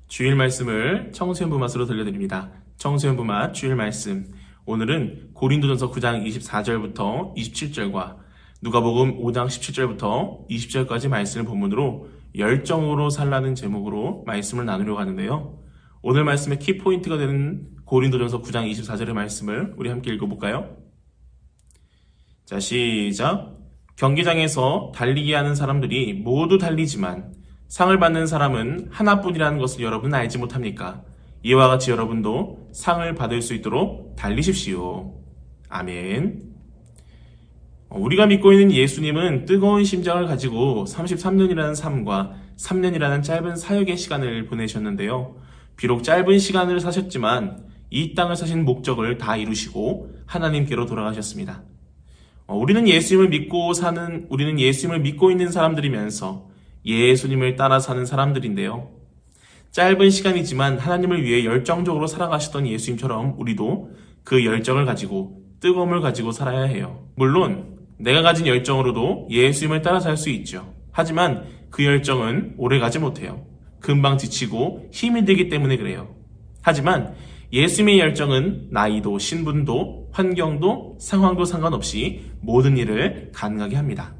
주일 말씀을 청소년부 맛으로 들려드립니다. 청소년부 맛 주일 말씀. 오늘은 고린도전서 9장 24절부터 27절과 누가복음 5장 17절부터 20절까지 말씀을 본문으로 열정으로 살라는 제목으로 말씀을 나누려고 하는데요. 오늘 말씀의 키포인트가 되는 고린도전서 9장 24절의 말씀을 우리 함께 읽어볼까요? 자, 시작. 경기장에서 달리기 하는 사람들이 모두 달리지만 상을 받는 사람은 하나뿐이라는 것을 여러분은 알지 못합니까? 이와 같이 여러분도 상을 받을 수 있도록 달리십시오. 아멘. 우리가 믿고 있는 예수님은 뜨거운 심장을 가지고 33년이라는 삶과 3년이라는 짧은 사역의 시간을 보내셨는데요. 비록 짧은 시간을 사셨지만 이 땅을 사신 목적을 다 이루시고 하나님께로 돌아가셨습니다. 우리는 예수님을 믿고 있는 사람들이면서 예수님을 따라 사는 사람들인데요. 짧은 시간이지만 하나님을 위해 열정적으로 살아가셨던 예수님처럼 우리도 그 열정을 가지고 뜨거움을 가지고 살아야 해요. 물론 내가 가진 열정으로도 예수님을 따라 살 수 있죠. 하지만 그 열정은 오래가지 못해요. 금방 지치고 힘이 들기 때문에 그래요. 하지만 예수님의 열정은 나이도 신분도 환경도 상황도 상관없이 모든 일을 가능하게 합니다.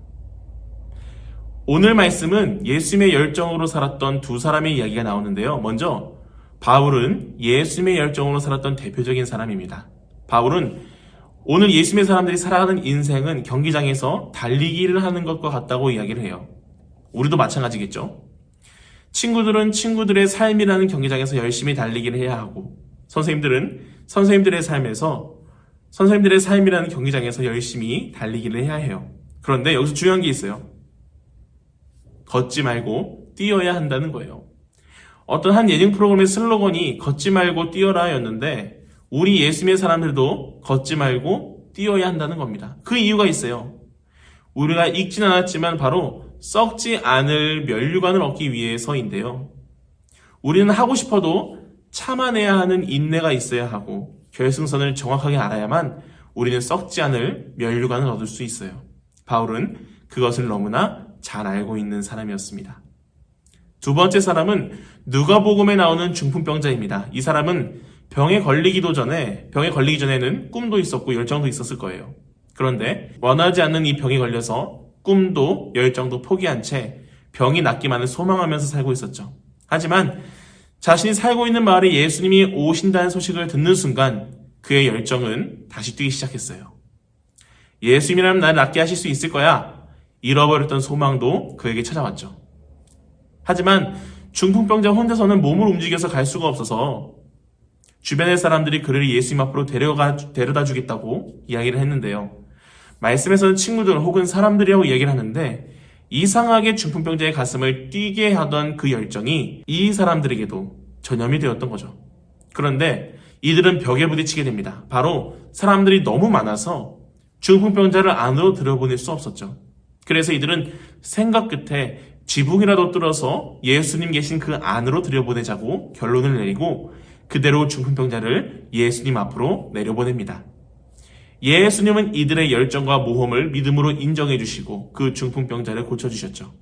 오늘 말씀은 예수님의 열정으로 살았던 두 사람의 이야기가 나오는데요. 먼저 바울은 예수님의 열정으로 살았던 대표적인 사람입니다. 바울은 오늘 예수님의 사람들이 살아가는 인생은 경기장에서 달리기를 하는 것과 같다고 이야기를 해요. 우리도 마찬가지겠죠. 친구들은 친구들의 삶이라는 경기장에서 열심히 달리기를 해야 하고 선생님들은 선생님들의 삶이라는 경기장에서 열심히 달리기를 해야 해요. 그런데 여기서 중요한 게 있어요. 걷지 말고 뛰어야 한다는 거예요. 어떤 한 예능 프로그램의 슬로건이 걷지 말고 뛰어라 였는데 우리 예수님의 사람들도 걷지 말고 뛰어야 한다는 겁니다. 그 이유가 있어요. 우리가 익진 않았지만 바로 썩지 않을 면류관을 얻기 위해서인데요. 우리는 하고 싶어도 참아내야 하는 인내가 있어야 하고 결승선을 정확하게 알아야만 우리는 썩지 않을 면류관을 얻을 수 있어요. 바울은 그것을 너무나 잘 알고 있는 사람이었습니다. 두 번째 사람은 누가복음에 나오는 중풍병자입니다. 이 사람은 병에 걸리기 전에는 꿈도 있었고 열정도 있었을 거예요. 그런데 원하지 않는 이 병에 걸려서 꿈도 열정도 포기한 채 병이 낫기만을 소망하면서 살고 있었죠. 하지만 자신이 살고 있는 마을에 예수님이 오신다는 소식을 듣는 순간 그의 열정은 다시 뛰기 시작했어요. 예수님이라면 나를 낫게 하실 수 있을 거야. 잃어버렸던 소망도 그에게 찾아왔죠. 하지만 중풍병자 혼자서는 몸을 움직여서 갈 수가 없어서 주변의 사람들이 그를 예수님 앞으로 데려다 주겠다고 이야기를 했는데요. 말씀에서는 친구들 혹은 사람들이라고 이야기를 하는데 이상하게 중풍병자의 가슴을 뛰게 하던 그 열정이 이 사람들에게도 전염이 되었던 거죠. 그런데 이들은 벽에 부딪히게 됩니다. 바로 사람들이 너무 많아서 중풍병자를 안으로 들여보낼 수 없었죠. 그래서 이들은 생각 끝에 지붕이라도 뚫어서 예수님 계신 그 안으로 들여보내자고 결론을 내리고 그대로 중풍병자를 예수님 앞으로 내려보냅니다. 예수님은 이들의 열정과 모험을 믿음으로 인정해 주시고 그 중풍병자를 고쳐주셨죠.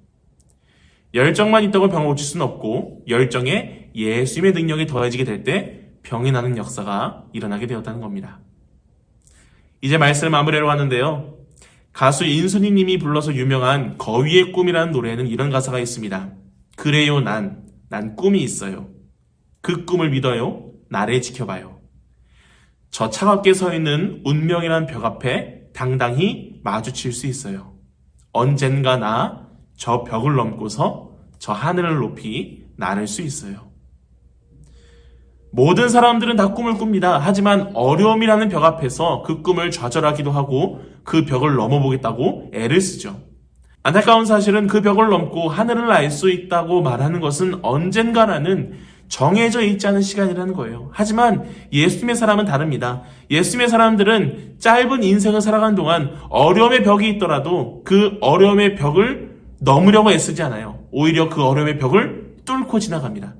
열정만 있다고 병을 고칠 수는 없고 열정에 예수님의 능력이 더해지게 될 때 병이 나는 역사가 일어나게 되었다는 겁니다. 이제 말씀을 마무리하러 왔는데요. 가수 인순이 님이 불러서 유명한 거위의 꿈이라는 노래에는 이런 가사가 있습니다. 그래요 난 꿈이 있어요. 그 꿈을 믿어요. 나를 지켜봐요. 저 차갑게 서 있는 운명이란 벽 앞에 당당히 마주칠 수 있어요. 언젠가 나 저 벽을 넘고서 저 하늘을 높이 나를 수 있어요. 모든 사람들은 다 꿈을 꿉니다. 하지만 어려움이라는 벽 앞에서 그 꿈을 좌절하기도 하고 그 벽을 넘어보겠다고 애를 쓰죠. 안타까운 사실은 그 벽을 넘고 하늘을 날 수 있다고 말하는 것은 언젠가라는 정해져 있지 않은 시간이라는 거예요. 하지만 예수님의 사람은 다릅니다. 예수님의 사람들은 짧은 인생을 살아가는 동안 어려움의 벽이 있더라도 그 어려움의 벽을 넘으려고 애쓰지 않아요. 오히려 그 어려움의 벽을 뚫고 지나갑니다.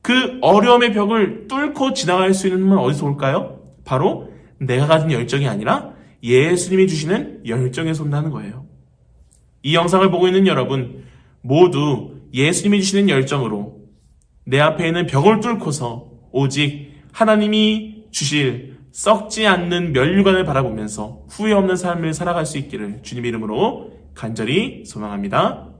그 어려움의 벽을 뚫고 지나갈 수 있는 힘은 어디서 올까요? 바로 내가 가진 열정이 아니라 예수님이 주시는 열정에서 온다는 거예요. 이 영상을 보고 있는 여러분 모두 예수님이 주시는 열정으로 내 앞에 있는 벽을 뚫고서 오직 하나님이 주실 썩지 않는 면류관을 바라보면서 후회 없는 삶을 살아갈 수 있기를 주님의 이름으로 간절히 소망합니다.